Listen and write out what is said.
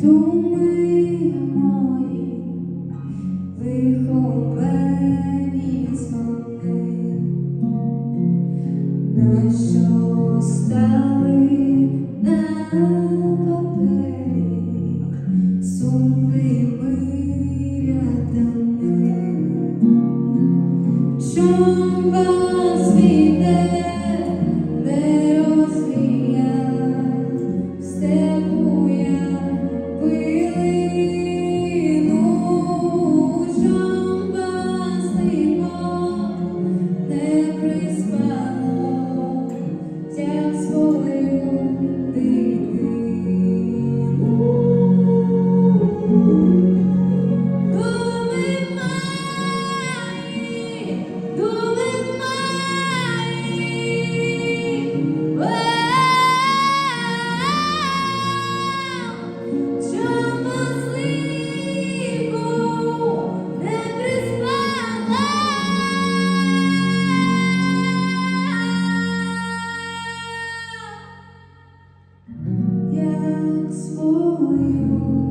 думи мої, виховані сни, на що стали на папері сумними рядами. Чом вас вітер не розвіяв, степу я пилину, чом вас лихо не приспало тя свою дитину. Думи як свою